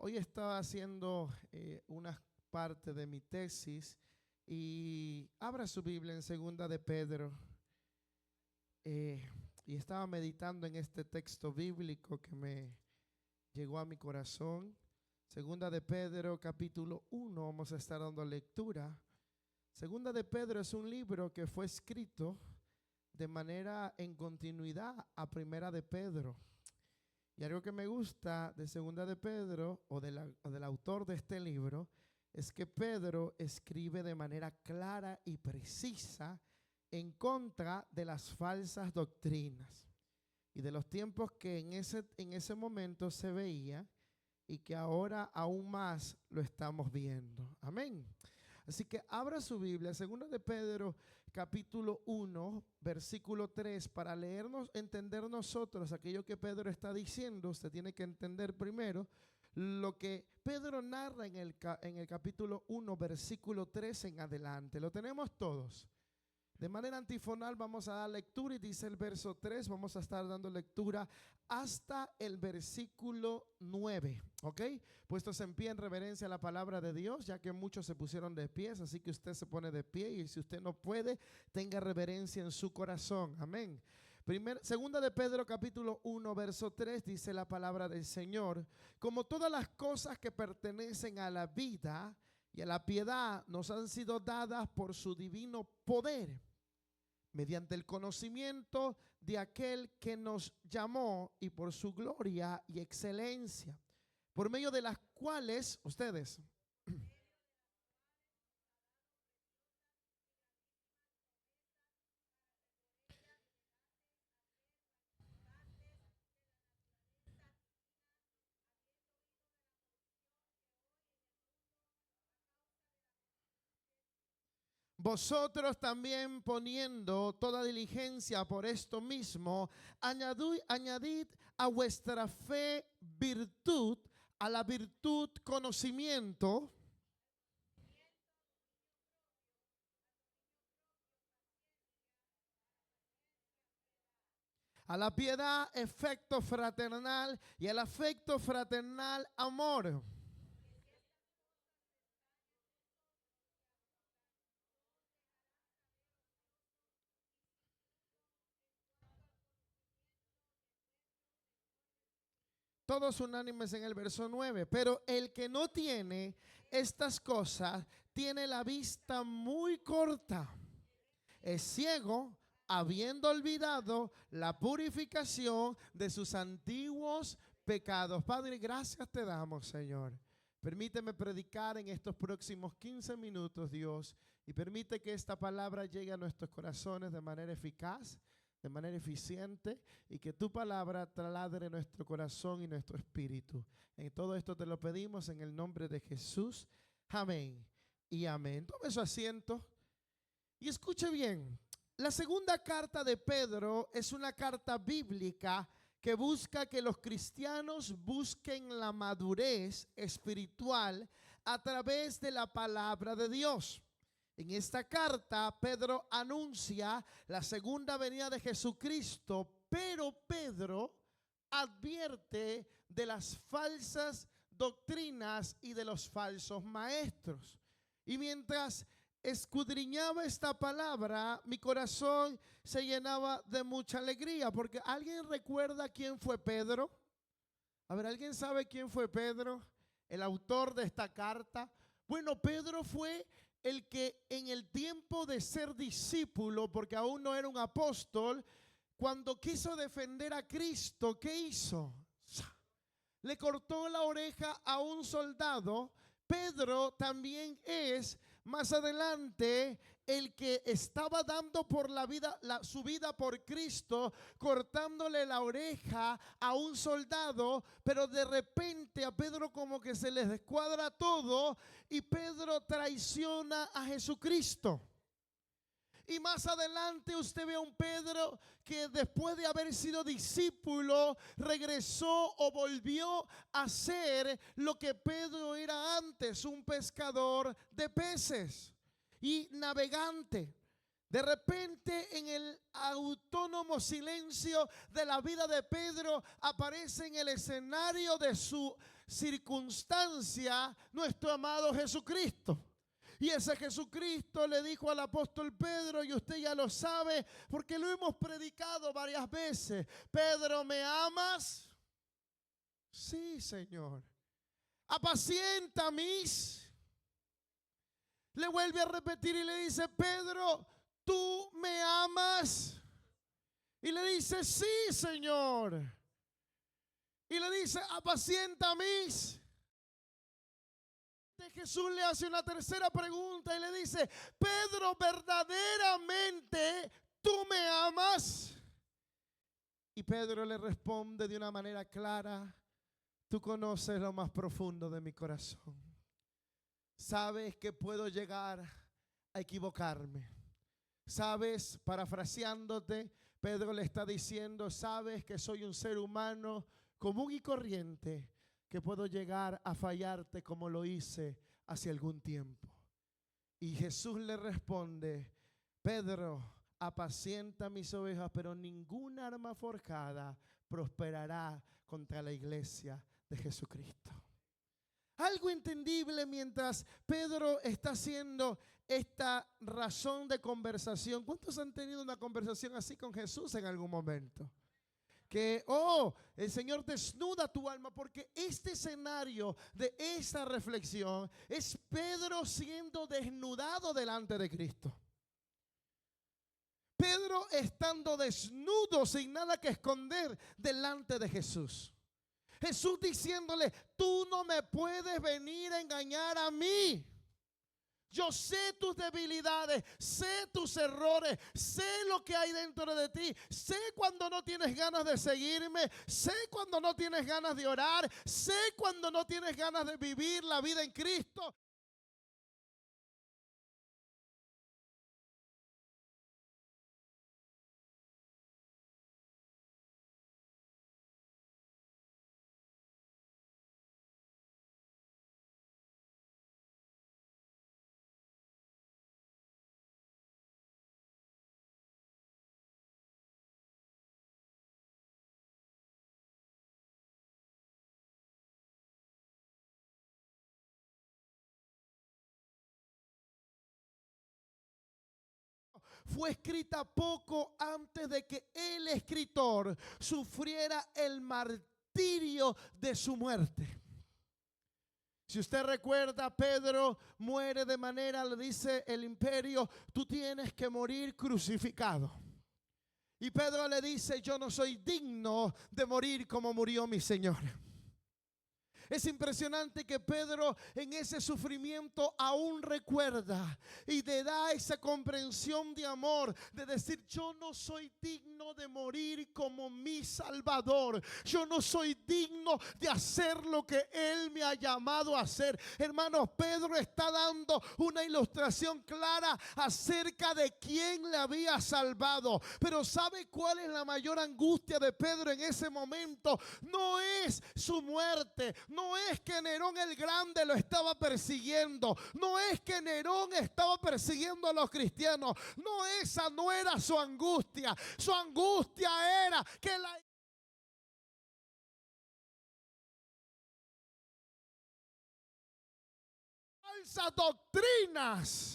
Hoy estaba haciendo una parte de mi tesis y abra su Biblia en Segunda de Pedro y estaba meditando en este texto bíblico que me llegó a mi corazón. Segunda de Pedro capítulo 1, vamos a estar dando lectura. Segunda de Pedro es un libro que fue escrito de manera en continuidad a Primera de Pedro. Y algo que me gusta de Segunda de Pedro o del autor de este libro es que Pedro escribe de manera clara y precisa en contra de las falsas doctrinas y de los tiempos que en ese momento se veía y que ahora aún más lo estamos viendo. Amén. Así que abra su Biblia, Segunda de Pedro, capítulo 1, versículo 3, para leernos, entender nosotros aquello que Pedro está diciendo. Usted tiene que entender primero lo que Pedro narra en el capítulo 1, versículo 3 en adelante. Lo tenemos todos. De manera antifonal vamos a dar lectura y dice el verso 3, vamos a estar dando lectura hasta el versículo 9, ¿ok? Puestos en pie en reverencia a la palabra de Dios, ya que muchos se pusieron de pies, así que usted se pone de pie y si usted no puede, tenga reverencia en su corazón, amén. Segunda de Pedro capítulo 1 verso 3 dice la palabra del Señor: como todas las cosas que pertenecen a la vida y a la piedad nos han sido dadas por su divino poder, mediante el conocimiento de aquel que nos llamó y por su gloria y excelencia, por medio de las cuales ustedes vosotros también, poniendo toda diligencia por esto mismo, añadid a vuestra fe virtud, a la virtud conocimiento, a la piedad afecto fraternal y al afecto fraternal amor. Todos unánimes en el verso 9. Pero el que no tiene estas cosas tiene la vista muy corta, es ciego, habiendo olvidado la purificación de sus antiguos pecados. Padre, gracias te damos, Señor. Permíteme predicar en estos próximos 15 minutos, Dios, y permite que esta palabra llegue a nuestros corazones de manera eficaz, de manera eficiente, y que tu palabra taladre nuestro corazón y nuestro espíritu. En todo esto te lo pedimos en el nombre de Jesús. Amén y amén. Tome su asiento y escuche bien. La segunda carta de Pedro es una carta bíblica que busca que los cristianos busquen la madurez espiritual a través de la palabra de Dios. En esta carta Pedro anuncia la segunda venida de Jesucristo, pero Pedro advierte de las falsas doctrinas y de los falsos maestros. Y mientras escudriñaba esta palabra, mi corazón se llenaba de mucha alegría, porque ¿alguien recuerda quién fue Pedro? A ver, ¿alguien sabe quién fue Pedro, el autor de esta carta? Bueno, Pedro fue el que en el tiempo de ser discípulo, porque aún no era un apóstol, cuando quiso defender a Cristo, ¿qué hizo? Le cortó la oreja a un soldado. Pedro también es más adelante el que estaba dando por su vida por Cristo, cortándole la oreja a un soldado, pero de repente a Pedro como que se les descuadra todo y Pedro traiciona a Jesucristo. Y más adelante usted ve a un Pedro que después de haber sido discípulo regresó o volvió a ser lo que Pedro era antes, un pescador de peces y navegante. De repente en el autónomo silencio de la vida de Pedro aparece en el escenario de su circunstancia nuestro amado Jesucristo. Y ese Jesucristo le dijo al apóstol Pedro, y usted ya lo sabe porque lo hemos predicado varias veces: Pedro, ¿me amas? Sí, Señor. Apacienta mis. Le vuelve a repetir y le dice: Pedro, ¿tú me amas? Y le dice: sí, Señor. Y le dice: apacienta mis. Jesús le hace una tercera pregunta y le dice: Pedro, ¿verdaderamente tú me amas? Y Pedro le responde de una manera clara: tú conoces lo más profundo de mi corazón. Sabes que puedo llegar a equivocarme. Sabes, parafraseándote, Pedro le está diciendo: sabes que soy un ser humano común y corriente, que puedo llegar a fallarte como lo hice hace algún tiempo. Y Jesús le responde: Pedro, apacienta mis ovejas, pero ninguna arma forjada prosperará contra la iglesia de Jesucristo. Algo entendible mientras Pedro está haciendo esta razón de conversación. ¿Cuántos han tenido una conversación así con Jesús en algún momento? Que, el Señor desnuda tu alma, porque este escenario de esta reflexión es Pedro siendo desnudado delante de Cristo. Pedro estando desnudo, sin nada que esconder, delante de Jesús. Jesús diciéndole: tú no me puedes venir a engañar a mí. Yo sé tus debilidades, sé tus errores, sé lo que hay dentro de ti, sé cuando no tienes ganas de seguirme, sé cuando no tienes ganas de orar, sé cuando no tienes ganas de vivir la vida en Cristo. Fue escrita poco antes de que el escritor sufriera el martirio de su muerte. Si usted recuerda, Pedro muere de manera, le dice el imperio: tú tienes que morir crucificado. Y Pedro le dice: yo no soy digno de morir como murió mi Señor. Es impresionante que Pedro en ese sufrimiento aún recuerda y le da esa comprensión de amor, de decir: yo no soy digno de morir como mi Salvador. Yo no soy digno de hacer lo que Él me ha llamado a hacer. Hermanos, Pedro está dando una ilustración clara acerca de quién le había salvado. Pero ¿sabe cuál es la mayor angustia de Pedro en ese momento? No es su muerte. No es que Nerón el Grande lo estaba persiguiendo. No es que Nerón estaba persiguiendo a los cristianos. No, esa no era su angustia. Su angustia era que las falsas doctrinas.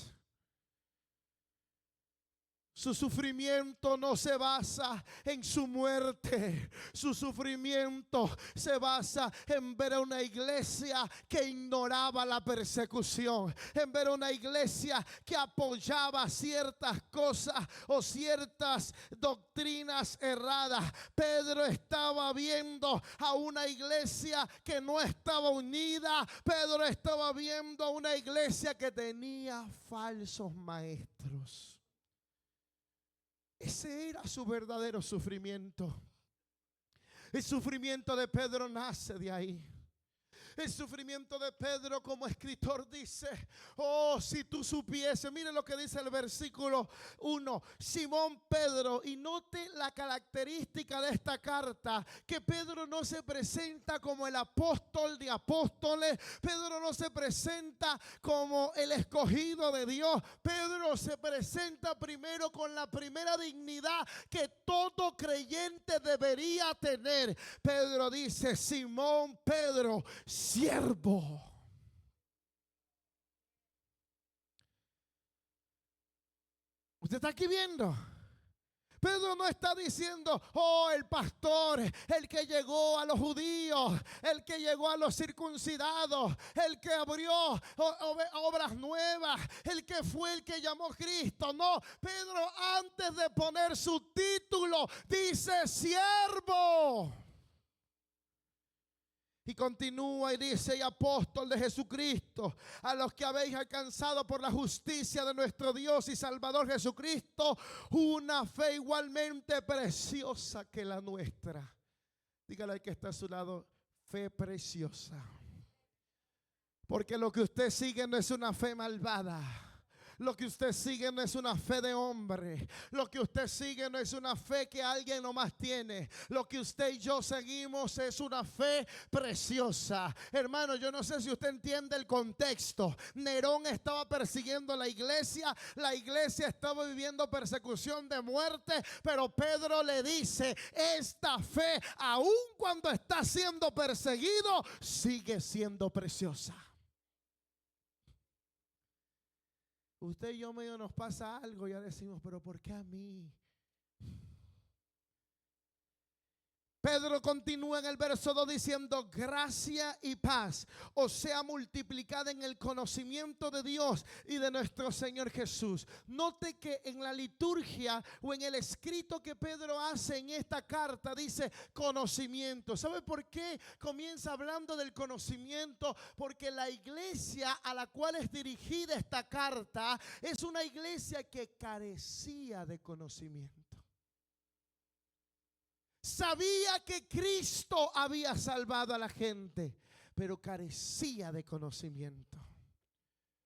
Su sufrimiento no se basa en su muerte. Su sufrimiento se basa en ver a una iglesia que ignoraba la persecución, en ver a una iglesia que apoyaba ciertas cosas o ciertas doctrinas erradas. Pedro estaba viendo a una iglesia que no estaba unida. Pedro estaba viendo a una iglesia que tenía falsos maestros. Ese era su verdadero sufrimiento. El sufrimiento de Pedro nace de ahí. El sufrimiento de Pedro, como escritor, dice: oh, si tú supieses. Mire lo que dice el versículo 1. Simón Pedro, y note la característica de esta carta, que Pedro no se presenta como el apóstol de apóstoles. Pedro no se presenta como el escogido de Dios. Pedro se presenta primero con la primera dignidad que todo creyente debería tener. Pedro dice: Simón Pedro, siervo. ¿Usted está aquí viendo? Pedro no está diciendo, oh, el pastor, el que llegó a los judíos, el que llegó a los circuncidados, el que abrió obras nuevas, el que fue el que llamó a Cristo. No, Pedro, antes de poner su título, dice siervo. Y continúa y dice, y apóstol de Jesucristo, a los que habéis alcanzado por la justicia de nuestro Dios y Salvador Jesucristo, una fe igualmente preciosa que la nuestra. Dígale al que está a su lado, fe preciosa. Porque lo que usted sigue no es una fe malvada. Lo que usted sigue no es una fe de hombre. Lo que usted sigue no es una fe que alguien nomás tiene. Lo que usted y yo seguimos es una fe preciosa. Hermano, yo no sé si usted entiende el contexto. Nerón estaba persiguiendo la iglesia. La iglesia estaba viviendo persecución de muerte. Pero Pedro le dice, esta fe, aun cuando está siendo perseguido, sigue siendo preciosa. Usted y yo medio nos pasa algo, ya decimos, pero ¿por qué a mí? Pedro continúa en el verso 2 diciendo, gracia y paz os sea multiplicada en el conocimiento de Dios y de nuestro Señor Jesús. Note que en la liturgia o en el escrito que Pedro hace en esta carta dice conocimiento. ¿Sabe por qué comienza hablando del conocimiento? Porque la iglesia a la cual es dirigida esta carta es una iglesia que carecía de conocimiento. Sabía que Cristo había salvado a la gente, pero carecía de conocimiento.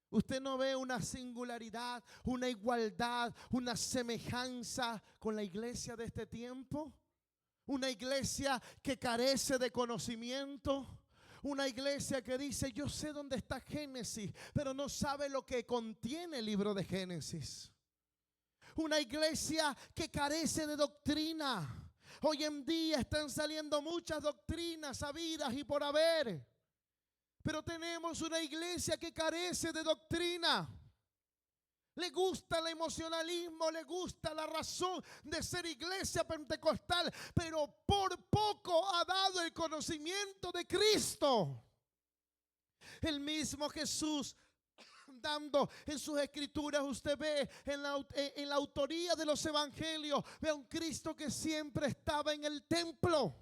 ¿Usted no ve una singularidad, una igualdad, una semejanza con la iglesia de este tiempo? Una iglesia que carece de conocimiento. Una iglesia que dice, yo sé dónde está Génesis, pero no sabe lo que contiene el libro de Génesis. Una iglesia que carece de doctrina. Hoy en día están saliendo muchas doctrinas habidas y por haber. Pero tenemos una iglesia que carece de doctrina. Le gusta el emocionalismo, le gusta la razón de ser iglesia pentecostal, pero por poco ha dado el conocimiento de Cristo. El mismo Jesús dando en sus escrituras, usted ve en la autoría de los evangelios, ve a un Cristo que siempre estaba en el templo,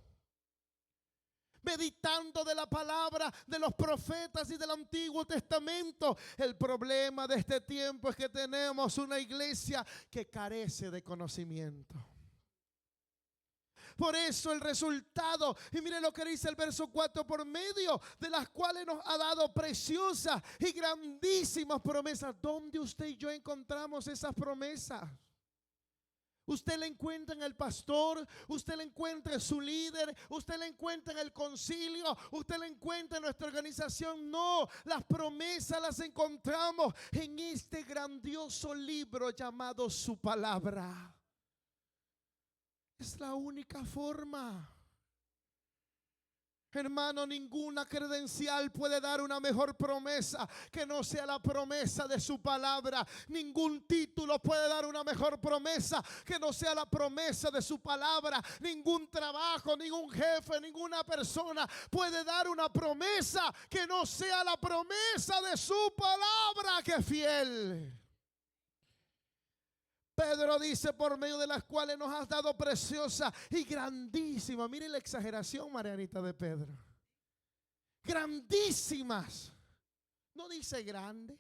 meditando de la palabra de los profetas y del Antiguo Testamento. El problema de este tiempo es que tenemos una iglesia que carece de conocimiento. Por eso el resultado, y mire lo que dice el verso 4, por medio de las cuales nos ha dado preciosas y grandísimas promesas. ¿Dónde usted y yo encontramos esas promesas? Usted la encuentra en el pastor, usted la encuentra en su líder, usted la encuentra en el concilio, usted la encuentra en nuestra organización. No, las promesas las encontramos en este grandioso libro llamado su palabra. Es la única forma. Hermano, ninguna credencial puede dar una mejor promesa que no sea la promesa de su palabra. Ningún título puede dar una mejor promesa que no sea la promesa de su palabra. Ningún trabajo, ningún jefe, ninguna persona puede dar una promesa que no sea la promesa de su palabra, que es fiel. Pedro dice, por medio de las cuales nos has dado preciosa y grandísima. Mire la exageración, Marianita, de Pedro. Grandísimas. No dice grande.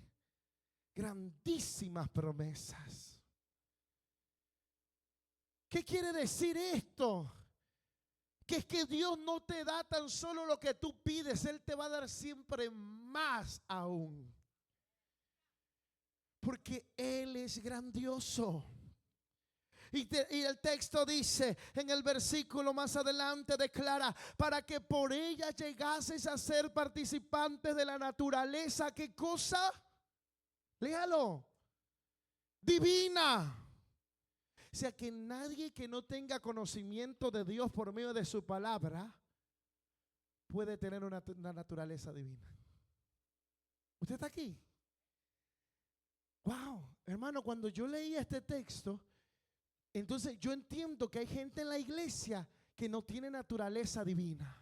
Grandísimas promesas. ¿Qué quiere decir esto? Que es que Dios no te da tan solo lo que tú pides. Él te va a dar siempre más aún. Porque Él es grandioso. Y el texto dice en el versículo más adelante, declara, para que por ella llegases a ser participantes de la naturaleza. ¿Qué cosa? Léalo. Divina. O sea que nadie que no tenga conocimiento de Dios por medio de su palabra puede tener una naturaleza divina. ¿Usted está aquí? Wow, hermano, cuando yo leía este texto, entonces yo entiendo que hay gente en la iglesia que no tiene naturaleza divina.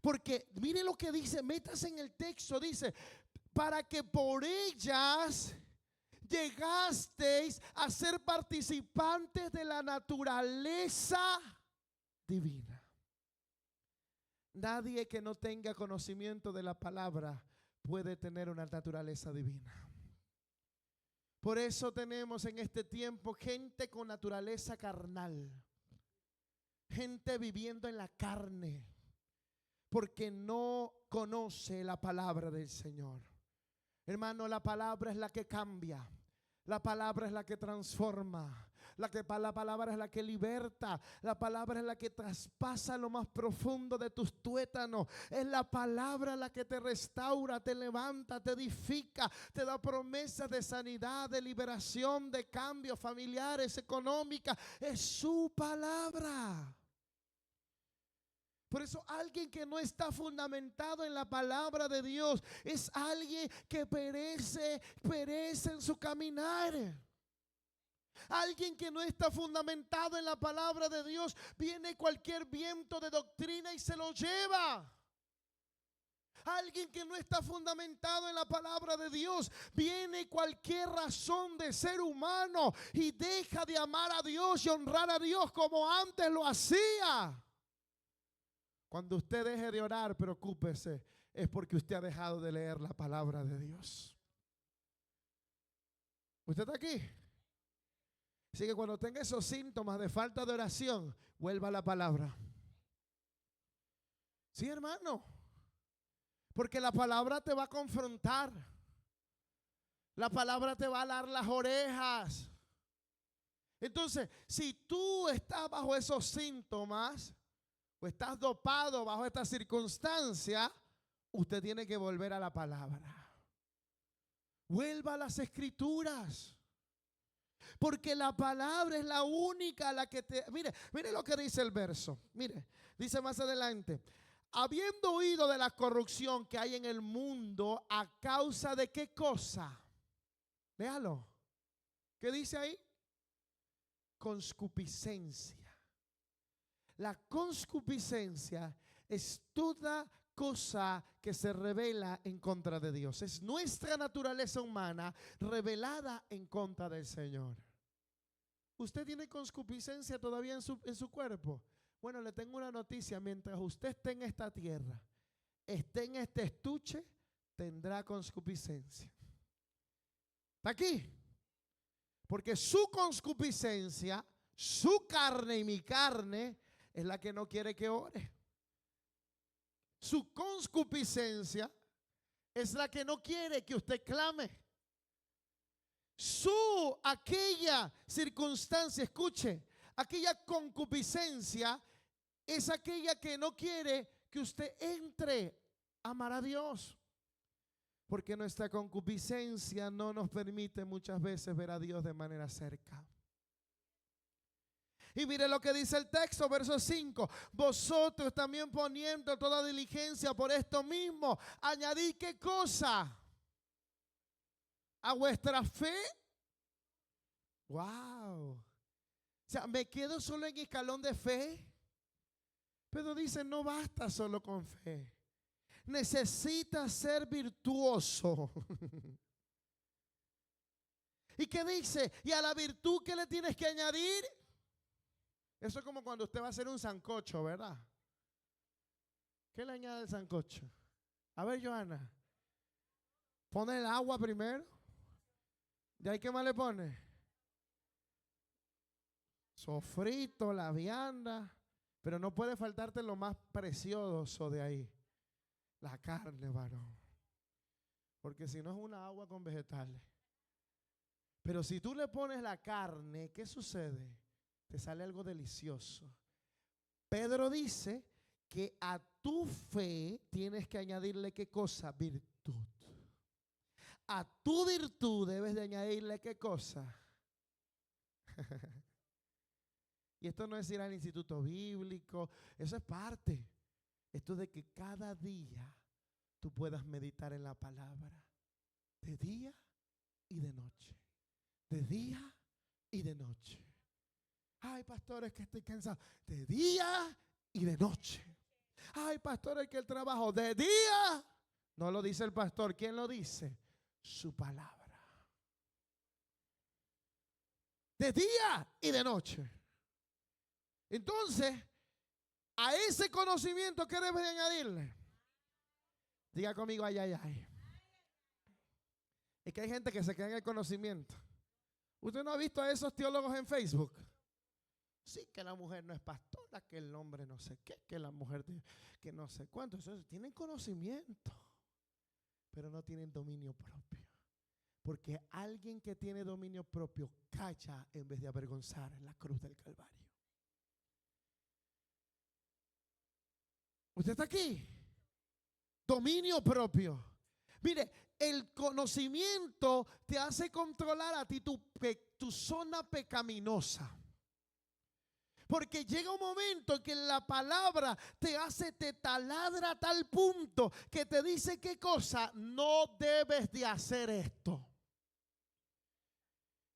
Porque mire lo que dice, métase en el texto, dice, para que por ellas llegasteis a ser participantes de la naturaleza divina. Nadie que no tenga conocimiento de la palabra puede tener una naturaleza divina. Por eso tenemos en este tiempo gente con naturaleza carnal, gente viviendo en la carne, porque no conoce la palabra del Señor. Hermano, la palabra es la que cambia. La palabra es la que transforma. La palabra es la que liberta. La palabra es la que traspasa lo más profundo de tus tuétanos. Es la palabra la que te restaura, te levanta, te edifica, te da promesas de sanidad, de liberación, de cambios familiares, económicas. Es su palabra. Por eso alguien que no está fundamentado en la palabra de Dios es alguien que perece en su caminar. Alguien que no está fundamentado en la palabra de Dios, viene cualquier viento de doctrina y se lo lleva. Alguien que no está fundamentado en la palabra de Dios, viene cualquier razón de ser humano y deja de amar a Dios y honrar a Dios como antes lo hacía. Cuando usted deje de orar, preocúpese, es porque usted ha dejado de leer la palabra de Dios. ¿Usted está aquí? Así que cuando tenga esos síntomas de falta de oración, vuelva a la palabra. Sí, hermano, porque la palabra te va a confrontar. La palabra te va a alar las orejas. Entonces, si tú estás bajo esos síntomas, o estás dopado bajo esta circunstancia, usted tiene que volver a la palabra. Vuelva a las escrituras. Porque la palabra es la única la que te... Mire lo que dice el verso. Mire, dice más adelante. Habiendo oído de la corrupción que hay en el mundo, ¿a causa de qué cosa? Léalo. ¿Qué dice ahí? Concupiscencia. La concupiscencia es toda cosa que se revela en contra de Dios. Es nuestra naturaleza humana revelada en contra del Señor. ¿Usted tiene concupiscencia todavía en su cuerpo? Bueno, le tengo una noticia. Mientras usted esté en esta tierra, esté en este estuche, tendrá concupiscencia. ¿Está aquí? Porque su concupiscencia, su carne y mi carne, es la que no quiere que ore. Su concupiscencia es la que no quiere que usted clame. Aquella circunstancia, escuche, aquella concupiscencia es aquella que no quiere que usted entre a amar a Dios. Porque nuestra concupiscencia no nos permite muchas veces ver a Dios de manera cerca. Y mire lo que dice el texto, verso 5. Vosotros también poniendo toda diligencia por esto mismo, añadid ¿qué cosa? A vuestra fe. Wow. O sea, me quedo solo en escalón de fe. Pero dice, no basta solo con fe. Necesitas ser virtuoso. ¿Y qué dice? ¿Y a la virtud qué le tienes que añadir? Eso es como cuando usted va a hacer un sancocho, ¿verdad? ¿Qué le añade el sancocho? A ver, Joana. Pone el agua primero. ¿De ahí qué más le pone? Sofrito, la vianda. Pero no puede faltarte lo más precioso de ahí. La carne, varón. Porque si no es una agua con vegetales. Pero si tú le pones la carne, ¿qué sucede? Te sale algo delicioso. Pedro dice que a tu fe tienes que añadirle ¿qué cosa? Virtud. A tu virtud debes de añadirle ¿qué cosa? Y esto no es ir al instituto bíblico, eso es parte. Esto de que cada día tú puedas meditar en la palabra, de día y de noche, de día y de noche. Ay, pastores, que estoy cansado. De día y de noche. Ay, pastores, que el trabajo de día. No lo dice el pastor. ¿Quién lo dice? Su palabra. De día y de noche. Entonces, a ese conocimiento, ¿qué debes de añadirle? Diga conmigo, ay, ay, ay. Es que hay gente que se queda en el conocimiento. ¿Usted no ha visto a esos teólogos en Facebook? Sí, que la mujer no es pastora, que el hombre no sé qué, que la mujer que no sé cuánto. Eso, tienen conocimiento, pero no tienen dominio propio. Porque alguien que tiene dominio propio calla en vez de avergonzar en la cruz del Calvario. ¿Usted está aquí? Dominio propio. Mire, el conocimiento te hace controlar a ti tu zona pecaminosa. Porque llega un momento en que la palabra te taladra a tal punto que te dice qué cosa, no debes de hacer esto.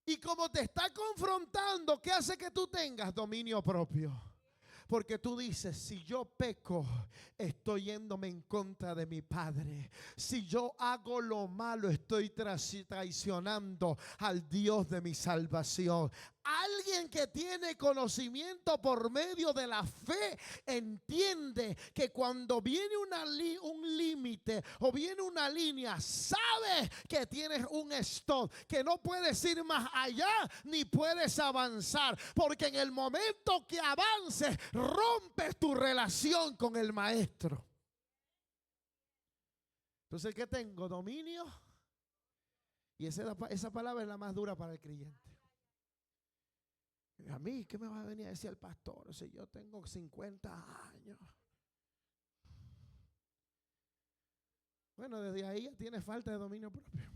Y como te está confrontando, ¿qué hace que tú tengas dominio propio? Porque tú dices, si yo peco, estoy yéndome en contra de mi Padre. Si yo hago lo malo, estoy traicionando al Dios de mi salvación. Alguien que tiene conocimiento por medio de la fe entiende que cuando viene un límite o viene una línea, sabe que tienes un stop, que no puedes ir más allá ni puedes avanzar, porque en el momento que avances rompes tu relación con el maestro. Entonces, ¿qué tengo? Dominio. Y esa palabra es la más dura para el creyente. A mí, ¿qué me va a venir a decir el pastor? Si yo tengo 50 años. Bueno, desde ahí ya tienes falta de dominio propio.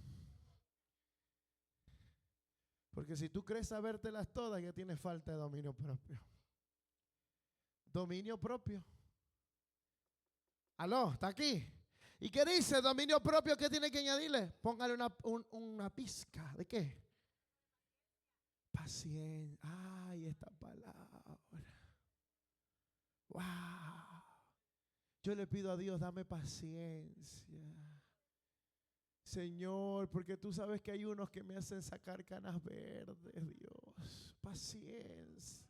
Porque si tú crees sabértelas todas, ya tienes falta de dominio propio. Dominio propio. Aló, ¿está aquí? ¿Y qué dice dominio propio? ¿Qué tiene que añadirle? Póngale una pizca. ¿De qué? Paciencia. Ay, esta palabra. Wow. Yo le pido a Dios, dame paciencia. Señor, porque tú sabes que hay unos que me hacen sacar canas verdes, Dios. Paciencia.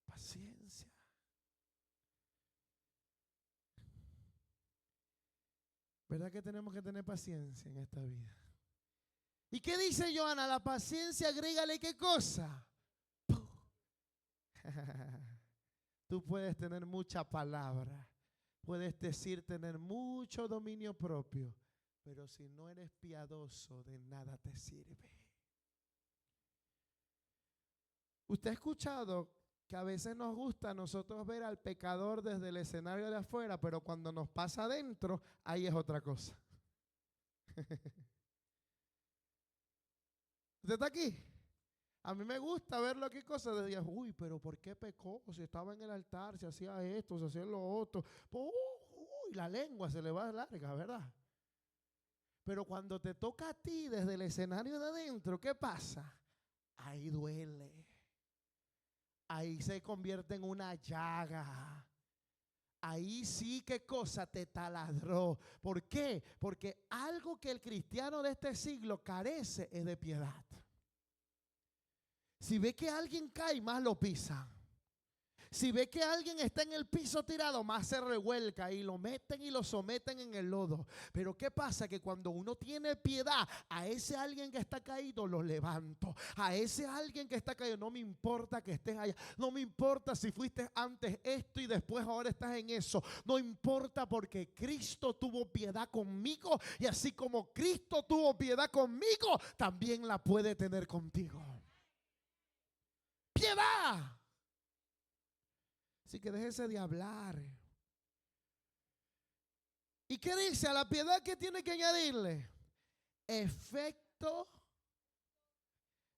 Paciencia. ¿Verdad que tenemos que tener paciencia en esta vida? ¿Y qué dice Joana? La paciencia, agrégale qué cosa. Tú puedes tener mucha palabra, puedes decir tener mucho dominio propio, pero si no eres piadoso, de nada te sirve. ¿Usted ha escuchado que a veces nos gusta a nosotros ver al pecador desde el escenario de afuera, pero cuando nos pasa adentro, ahí es otra cosa? ¿Usted está aquí? A mí me gusta ver lo que cosas de Dios. Uy, pero ¿por qué pecó? Si estaba en el altar, se hacía esto, se hacía lo otro. Uy, la lengua se le va larga, ¿verdad? Pero cuando te toca a ti desde el escenario de adentro, ¿qué pasa? Ahí duele. Ahí se convierte en una llaga. Ahí sí, ¿qué cosa? Te taladró. ¿Por qué? Porque algo que el cristiano de este siglo carece es de piedad. Si ve que alguien cae, más lo pisa. Si ve que alguien está en el piso tirado, más se revuelca y lo meten y lo someten en el lodo. Pero ¿qué pasa? Que cuando uno tiene piedad, a ese alguien que está caído lo levanto. A ese alguien que está caído, no me importa que estés allá. No me importa si fuiste antes esto y después ahora estás en eso. No importa, porque Cristo tuvo piedad conmigo. Y así como Cristo tuvo piedad conmigo, también la puede tener contigo. Piedad. Así que déjese de hablar. ¿Y qué dice? A la piedad, ¿qué tiene que añadirle?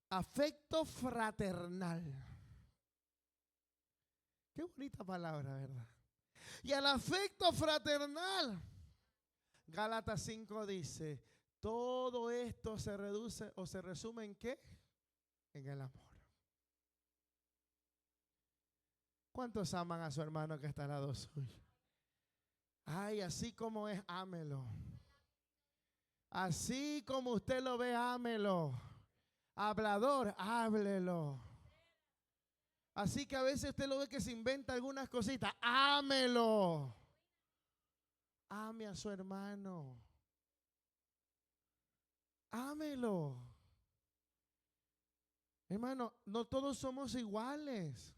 Afecto fraternal. Qué bonita palabra, ¿verdad? y al afecto fraternal. Gálatas 5 dice, todo esto se reduce o se resume ¿en qué? En el amor. ¿Cuántos aman a su hermano que está al lado suyo? Ay, así como es, ámelo. Así como usted lo ve, ámelo. Hablador, háblelo. Así que a veces usted lo ve que se inventa algunas cositas, ámelo. Ame a su hermano. Ámelo. Hermano, no todos somos iguales.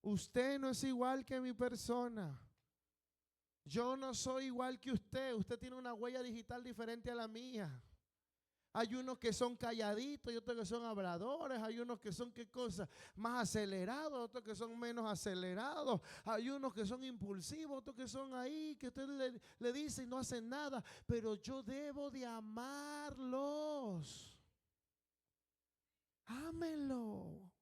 Usted no es igual que mi persona. Yo no soy igual que usted. Usted tiene una huella digital diferente a la mía. Hay unos que son calladitos y otros que son habladores. Hay unos que son, ¿qué cosa? Más acelerados, otros que son menos acelerados. Hay unos que son impulsivos, otros que son ahí, que usted le dice y no hacen nada. Pero yo debo de amarlos. Ámenlo.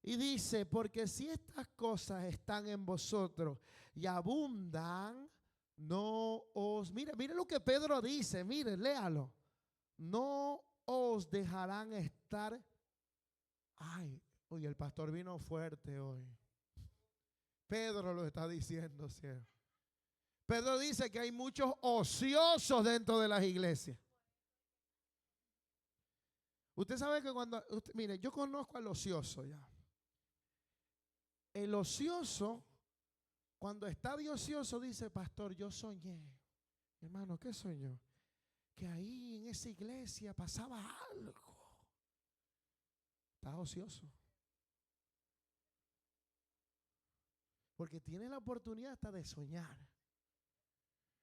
Y dice, porque si estas cosas están en vosotros y abundan, no os... Mire lo que Pedro dice, mire, léalo. No os dejarán estar. Ay, oye, el pastor vino fuerte hoy. Pedro lo está diciendo, ¿cierto? Pedro dice que hay muchos ociosos dentro de las iglesias. Usted sabe que mire, yo conozco al ocioso ya. El ocioso, cuando está de ocioso, dice, pastor, yo soñé. Hermano, ¿qué soñó? Que ahí en esa iglesia pasaba algo. Está ocioso. Porque tiene la oportunidad hasta de soñar.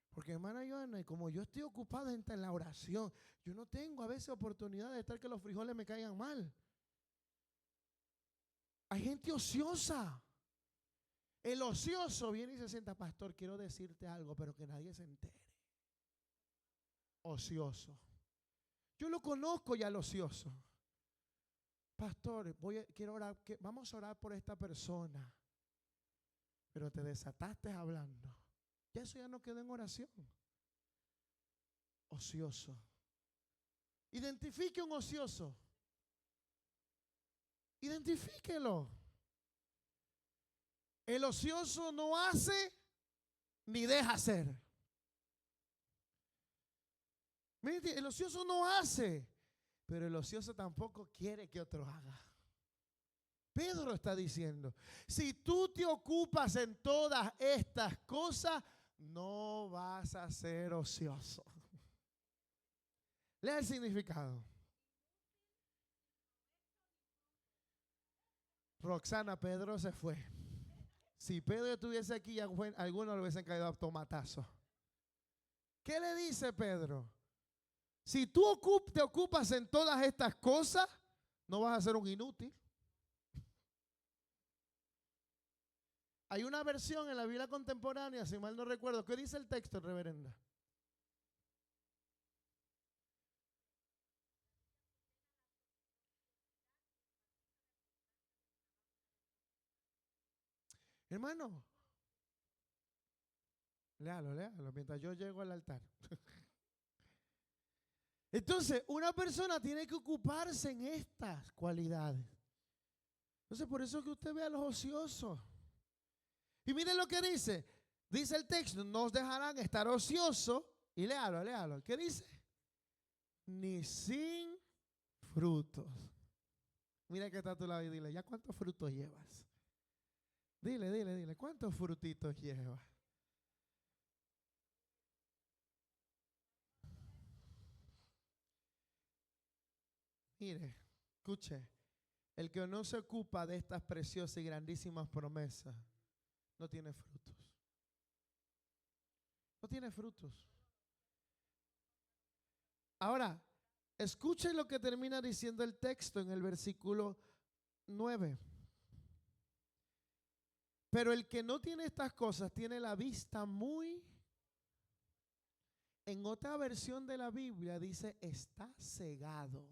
Porque hermana Joana, como yo estoy ocupada en la oración, yo no tengo a veces oportunidad de estar que los frijoles me caigan mal. Hay gente ociosa. El ocioso viene y se sienta, pastor, quiero decirte algo, pero que nadie se entere. Ocioso. Yo lo conozco ya al ocioso. Pastor, quiero orar, vamos a orar por esta persona. Pero te desataste hablando. Ya eso ya no quedó en oración. Ocioso. Identifique un ocioso. Identifíquelo. El ocioso no hace ni deja hacer. Mire, el ocioso no hace, pero el ocioso tampoco quiere que otro haga. Pedro está diciendo, si tú te ocupas en todas estas cosas, no vas a ser ocioso. Lea el significado. Roxana, Pedro se fue. Si Pedro estuviese aquí, algunos le hubiesen caído a tomatazo. ¿Qué le dice Pedro? Si tú te ocupas en todas estas cosas, no vas a ser un inútil. Hay una versión en la Biblia contemporánea, si mal no recuerdo, ¿qué dice el texto, reverenda? Hermano, léalo, mientras yo llego al altar. Entonces, una persona tiene que ocuparse en estas cualidades. Entonces, por eso que usted ve a los ociosos. Y miren lo que dice. Dice el texto, no os dejarán estar ociosos. Y léalo. ¿Qué dice? Ni sin frutos. Mira que está a tu lado y dile, ¿ya cuántos frutos llevas? Dile, ¿cuántos frutitos llevas? Mire, escuche, el que no se ocupa de estas preciosas y grandísimas promesas, no tiene frutos. No tiene frutos. Ahora, escuchen lo que termina diciendo el texto en el versículo 9. Pero el que no tiene estas cosas tiene la vista muy... En otra versión de la Biblia dice, está cegado.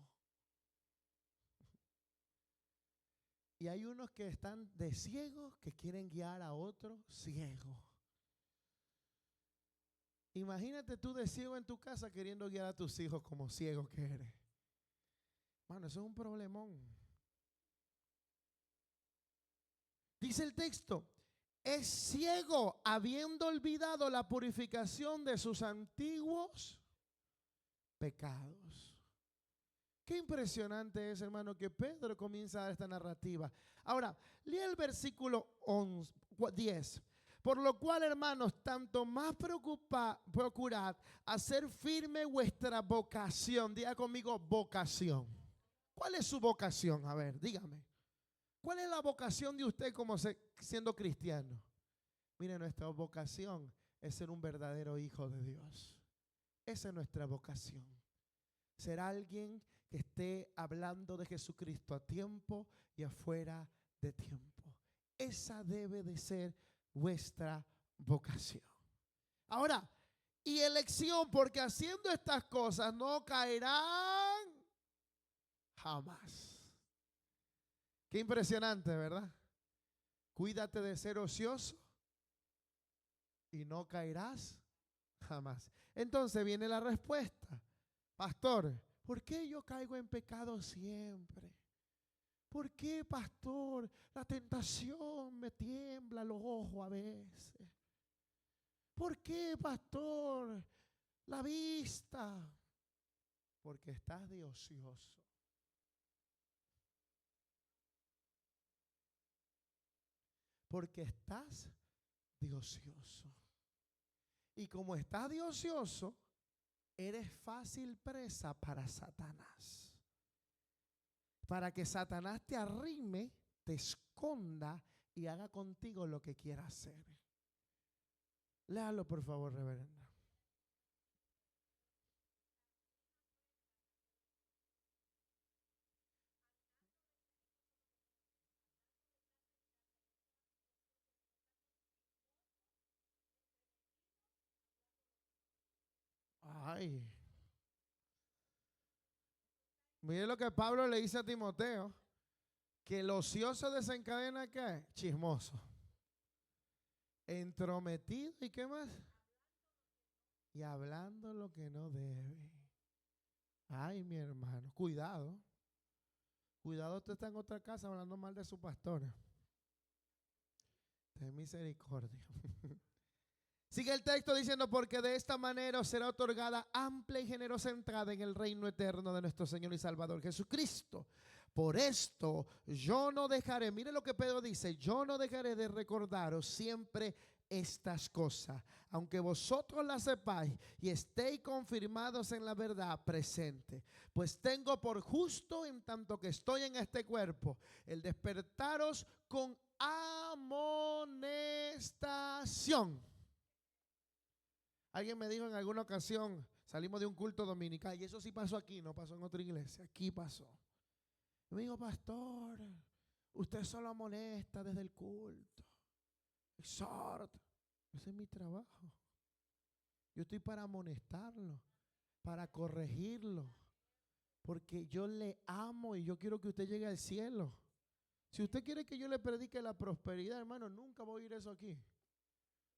Y hay unos que están de ciegos que quieren guiar a otros ciegos. Imagínate tú de ciego en tu casa queriendo guiar a tus hijos como ciego que eres. Mano, eso es un problemón. Dice el texto, es ciego habiendo olvidado la purificación de sus antiguos pecados. Qué impresionante es, hermano, que Pedro comienza a dar esta narrativa. Ahora, lee el versículo 10. Por lo cual, hermanos, tanto más procurad hacer firme vuestra vocación. Diga conmigo, vocación. ¿Cuál es su vocación? A ver, dígame. ¿Cuál es la vocación de usted como siendo cristiano? Mire, nuestra vocación es ser un verdadero hijo de Dios. Esa es nuestra vocación. Ser alguien que esté hablando de Jesucristo a tiempo y afuera de tiempo. Esa debe de ser vuestra vocación. Ahora, y elección, porque haciendo estas cosas no caerán jamás. Qué impresionante, ¿verdad? Cuídate de ser ocioso y no caerás jamás. Entonces viene la respuesta. Pastor, ¿por qué yo caigo en pecado siempre? ¿Por qué, pastor? La tentación me tiembla los ojos a veces. ¿Por qué, pastor? La vista. Porque estás de ocioso. Porque estás de ocioso. Y como estás de ocioso, eres fácil presa para Satanás. Para que Satanás te arrime, te esconda y haga contigo lo que quiera hacer. Léalo, por favor, reverenda. Ay. Mire lo que Pablo le dice a Timoteo, que el ocioso desencadena ¿qué? Chismoso, entrometido y ¿qué más? Y hablando lo que no debe. Ay, mi hermano, cuidado. Cuidado, usted está en otra casa hablando mal de su pastora. Ten misericordia. Sigue el texto diciendo, porque de esta manera os será otorgada amplia y generosa entrada en el reino eterno de nuestro Señor y Salvador Jesucristo. Por esto yo no dejaré, mire lo que Pedro dice, yo no dejaré de recordaros siempre estas cosas, aunque vosotros las sepáis y estéis confirmados en la verdad presente. Pues tengo por justo, en tanto que estoy en este cuerpo, el despertaros con amonestación. Alguien me dijo en alguna ocasión, salimos de un culto dominical, y eso sí pasó aquí, no pasó en otra iglesia, aquí pasó. Me dijo, pastor, usted solo amonesta desde el culto. Exhorta. Ese es mi trabajo. Yo estoy para amonestarlo, para corregirlo, porque yo le amo y yo quiero que usted llegue al cielo. Si usted quiere que yo le predique la prosperidad, hermano, nunca voy a oír eso aquí.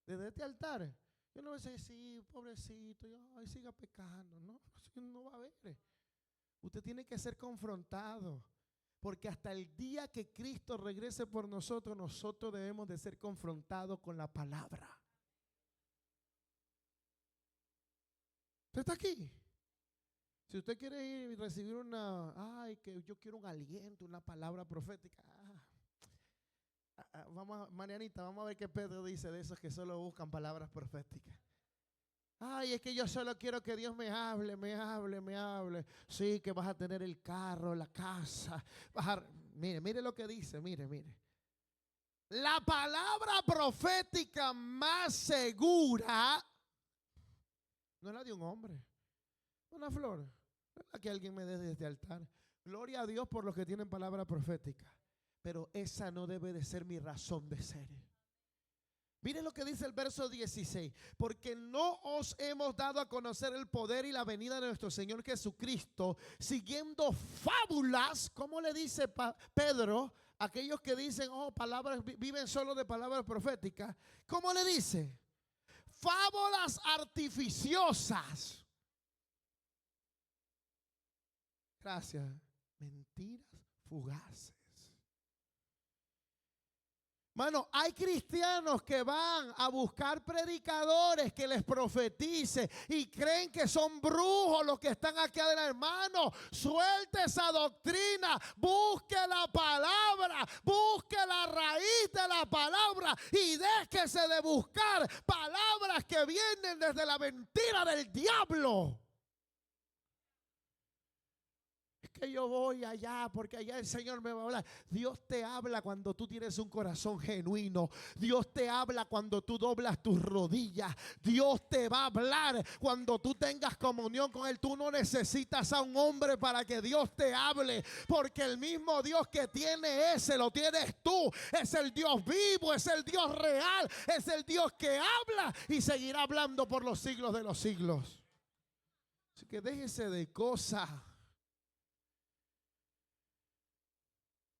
Desde este altar, yo no voy a decir, sí, pobrecito, ay, siga pecando. No, no va a haber. Usted tiene que ser confrontado. Porque hasta el día que Cristo regrese por nosotros, nosotros debemos de ser confrontados con la palabra. ¿Usted está aquí? Si usted quiere ir y recibir que yo quiero un aliento, una palabra profética. Marianita, vamos a ver qué Pedro dice de esos que solo buscan palabras proféticas. Ay, es que yo solo quiero que Dios me hable, me hable, me hable. Sí, que vas a tener el carro, la casa. Mire lo que dice, mire. La palabra profética más segura no es la de un hombre, una flor. No es la que alguien me dé desde este altar. Gloria a Dios por los que tienen palabra profética. Pero esa no debe de ser mi razón de ser. Miren lo que dice el verso 16. Porque no os hemos dado a conocer el poder y la venida de nuestro Señor Jesucristo, siguiendo fábulas, como le dice Pedro aquellos que dicen, oh, palabras, viven solo de palabras proféticas, ¿cómo le dice? Fábulas artificiosas. Gracias. Mentiras fugaces. Mano, hay cristianos que van a buscar predicadores que les profetice y creen que son brujos los que están aquí adelante. Hermano, suelte esa doctrina, busque la palabra, busque la raíz de la palabra y déjese de buscar palabras que vienen desde la mentira del diablo. Que yo voy allá porque allá el Señor me va a hablar. Dios te habla cuando tú tienes un corazón genuino. Dios te habla cuando tú doblas tus rodillas. Dios te va a hablar cuando tú tengas comunión con Él. Tú no necesitas a un hombre para que Dios te hable, porque el mismo Dios que tiene ese lo tienes tú. Es el Dios vivo, es el Dios real, es el Dios que habla y seguirá hablando por los siglos de los siglos. Así que déjese de cosas.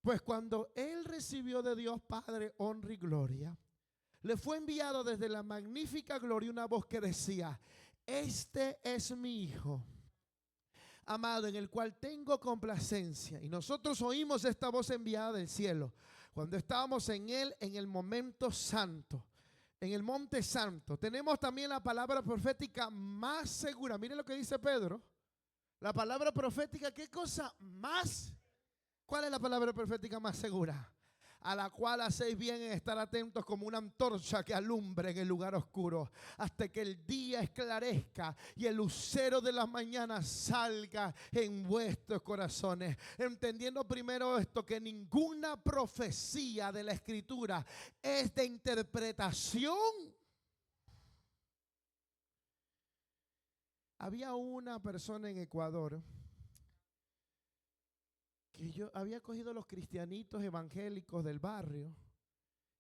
Pues cuando él recibió de Dios Padre honra y gloria, le fue enviado desde la magnífica gloria una voz que decía: este es mi Hijo amado, en el cual tengo complacencia. Y nosotros oímos esta voz enviada del cielo cuando estábamos en él en el momento santo, en el monte santo. Tenemos también la palabra profética más segura. Miren lo que dice Pedro. La palabra profética, ¿qué cosa más? ¿Cuál es la palabra profética más segura? A la cual hacéis bien en estar atentos como una antorcha que alumbre en el lugar oscuro, hasta que el día esclarezca y el lucero de la mañana salga en vuestros corazones. Entendiendo primero esto, que ninguna profecía de la Escritura es de interpretación. Había una persona en Ecuador que yo había cogido los cristianitos evangélicos del barrio.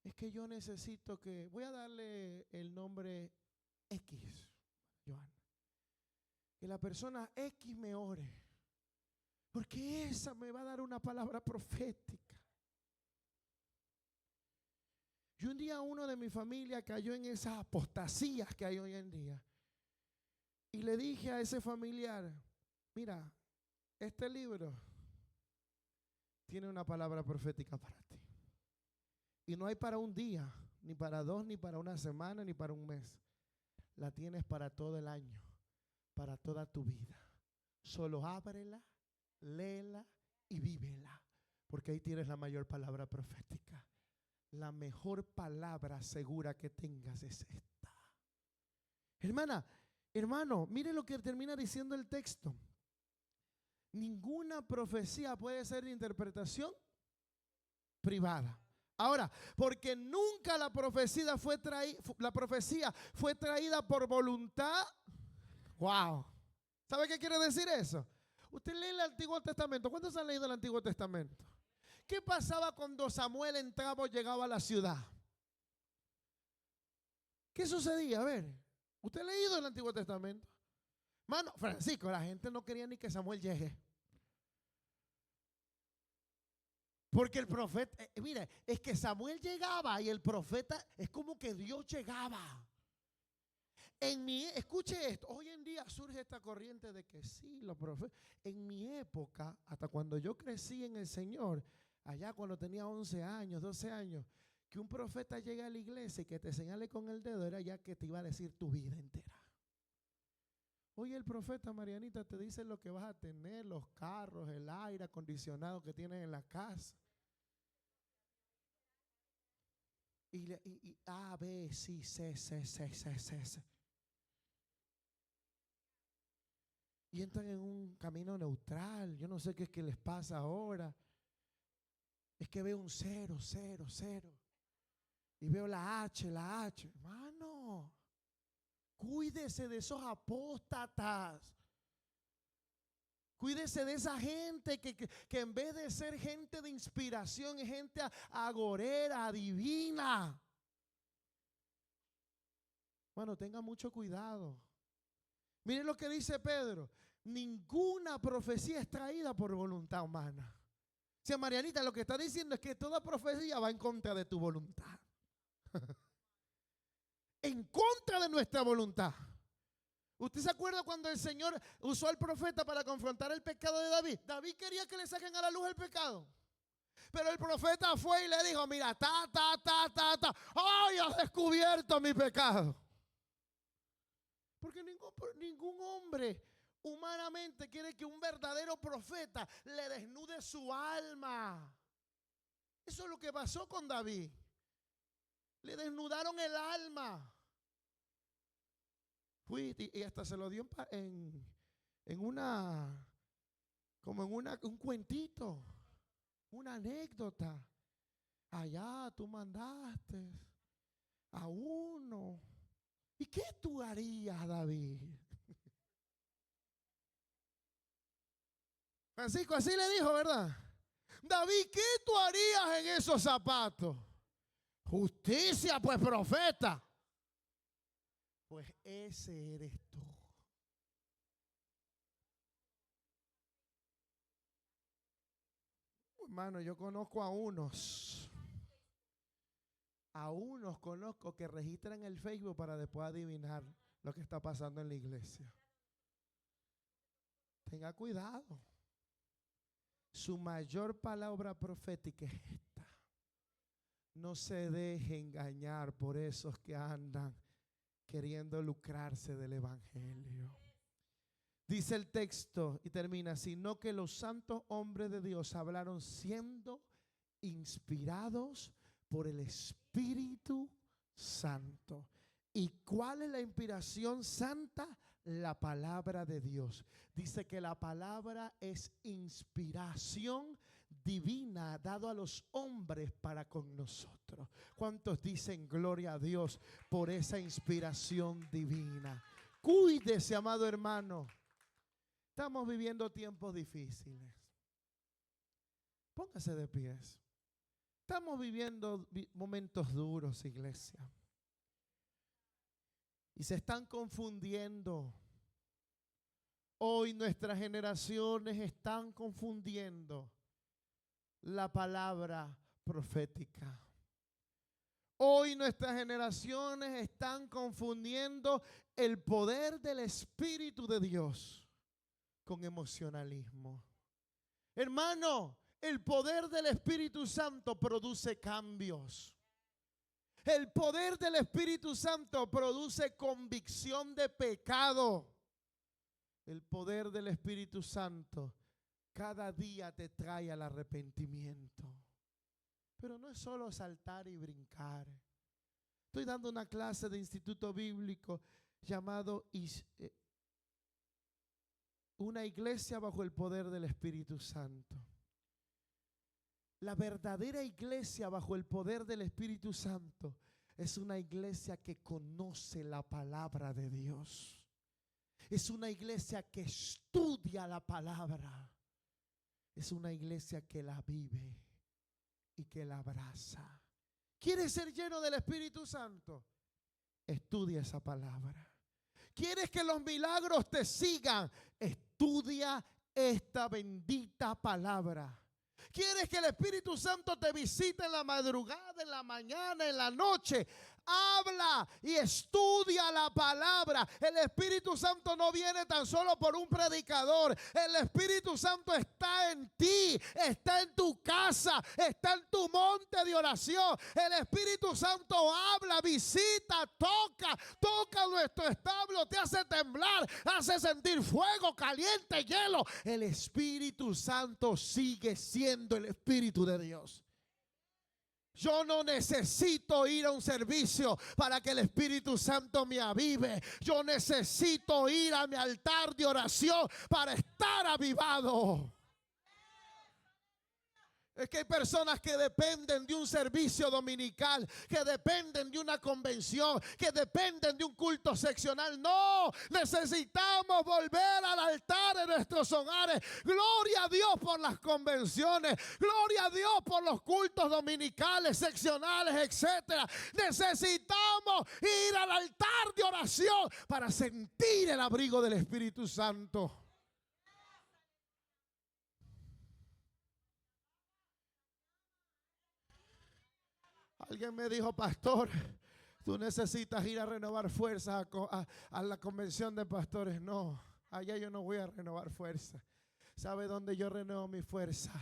Es que yo necesito que, voy a darle el nombre X, Joana, que la persona X me ore, porque esa me va a dar una palabra profética. Y un día uno de mi familia cayó en esas apostasías que hay hoy en día, y le dije a ese familiar: mira, este libro tiene una palabra profética para ti. Y no hay para un día, ni para dos, ni para una semana, ni para un mes. La tienes para todo el año, para toda tu vida. Solo ábrela, léela y vívela, porque ahí tienes la mayor palabra profética. La mejor palabra segura que tengas es esta. Hermana, hermano, mire lo que termina diciendo el texto. Ninguna profecía puede ser de interpretación privada. Ahora, porque nunca la profecía fue traída por voluntad. Wow. ¿Sabe qué quiere decir eso? Usted lee el Antiguo Testamento. ¿Cuántos han leído el Antiguo Testamento? ¿Qué pasaba cuando Samuel entraba o llegaba a la ciudad? ¿Qué sucedía? A ver, ¿usted ha leído el Antiguo Testamento? Mano, Francisco, la gente no quería ni que Samuel llegue. Porque el profeta, mire, es que Samuel llegaba y el profeta es como que Dios llegaba. Escuche esto, hoy en día surge esta corriente de que sí, los profetas. En mi época, hasta cuando yo crecí en el Señor, allá cuando tenía 11 años, 12 años, que un profeta llegue a la iglesia y que te señale con el dedo era ya que te iba a decir tu vida entera. Hoy el profeta, Marianita, te dice lo que vas a tener, los carros, el aire acondicionado que tienes en la casa. Y A, B, C, C. Y entran en un camino neutral. Yo no sé qué es que les pasa ahora. Es que veo un 0, 0, 0. Y veo la H. Hermano, cuídese de esos apóstatas. Cuídese de esa gente que en vez de ser gente de inspiración es gente agorera, adivina. Bueno, tenga mucho cuidado. Miren lo que dice Pedro. Ninguna profecía es traída por voluntad humana. Si Marianita lo que está diciendo es que toda profecía va en contra de tu voluntad. En contra de nuestra voluntad. ¿Usted se acuerda cuando el Señor usó al profeta para confrontar el pecado de David? David quería que le saquen a la luz el pecado. Pero el profeta fue y le dijo, mira, ¡ay, has descubierto mi pecado! Porque ningún hombre humanamente quiere que un verdadero profeta le desnude su alma. Eso es lo que pasó con David. Le desnudaron el alma. Y hasta se lo dio un cuentito, una anécdota. Allá tú mandaste a uno. ¿Y qué tú harías, David? Francisco así le dijo, ¿verdad? David, ¿qué tú harías en esos zapatos? Justicia, pues, profeta. Pues ese eres tú. Hermano, yo conozco a unos conozco que registran el Facebook para después adivinar lo que está pasando en la iglesia. Tenga cuidado. Su mayor palabra profética es esta. No se deje engañar por esos que andan queriendo lucrarse del evangelio. Dice el texto y termina, sino que los santos hombres de Dios hablaron siendo inspirados por el Espíritu Santo. ¿Y cuál es la inspiración santa? La palabra de Dios. Dice que la palabra es inspiración divina dado a los hombres para con nosotros. ¿Cuántos dicen gloria a Dios por esa inspiración divina? Cuídese, amado hermano. Estamos viviendo tiempos difíciles. Póngase de pies. Estamos viviendo momentos duros, iglesia. Y se están confundiendo. Hoy nuestras generaciones están confundiendo la palabra profética. Hoy nuestras generaciones están confundiendo el poder del Espíritu de Dios con emocionalismo. Hermano, el poder del Espíritu Santo produce cambios. El poder del Espíritu Santo produce convicción de pecado. El poder del Espíritu Santo cada día te trae al arrepentimiento. Pero no es solo saltar y brincar. Estoy dando una clase de instituto bíblico llamado Una iglesia bajo el poder del Espíritu Santo. La verdadera iglesia bajo el poder del Espíritu Santo es una iglesia que conoce la palabra de Dios. Es una iglesia que estudia la palabra. Es una iglesia que la vive y que la abraza. ¿Quieres ser lleno del Espíritu Santo? Estudia esa palabra. ¿Quieres que los milagros te sigan? Estudia esta bendita palabra. ¿Quieres que el Espíritu Santo te visite en la madrugada, en la mañana, en la noche? Habla y estudia la palabra. El Espíritu Santo no viene tan solo por un predicador. El Espíritu Santo está en ti, está en tu casa, está en tu monte de oración. El Espíritu Santo habla, visita, toca nuestro establo, te hace temblar, hace sentir fuego, caliente, hielo. El Espíritu Santo sigue siendo el Espíritu de Dios. Yo no necesito ir a un servicio para que el Espíritu Santo me avive. Yo necesito ir a mi altar de oración para estar avivado. Es que hay personas que dependen de un servicio dominical, que dependen de una convención, que dependen de un culto seccional. No, necesitamos volver al altar de nuestros hogares. Gloria a Dios por las convenciones, gloria a Dios por los cultos dominicales, seccionales, etcétera. Necesitamos ir al altar de oración para sentir el abrigo del Espíritu Santo. Alguien me dijo, pastor, tú necesitas ir a renovar fuerzas a la convención de pastores. No, allá yo no voy a renovar fuerzas. ¿Sabe dónde yo renuevo mi fuerza?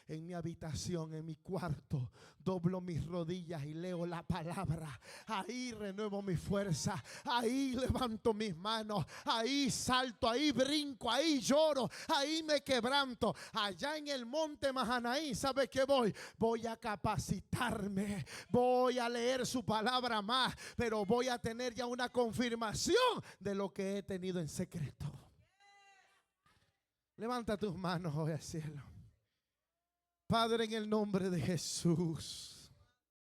En mi habitación, en mi cuarto. Doblo mis rodillas y leo la palabra. Ahí renuevo mi fuerza. Ahí levanto mis manos. Ahí salto, ahí brinco, ahí lloro, ahí me quebranto. Allá en el monte Mahanaí, ¿sabe qué voy? Voy a capacitarme. Voy a leer su palabra más. Pero voy a tener ya una confirmación de lo que he tenido en secreto. Levanta tus manos hoy al cielo. Padre, en el nombre de Jesús.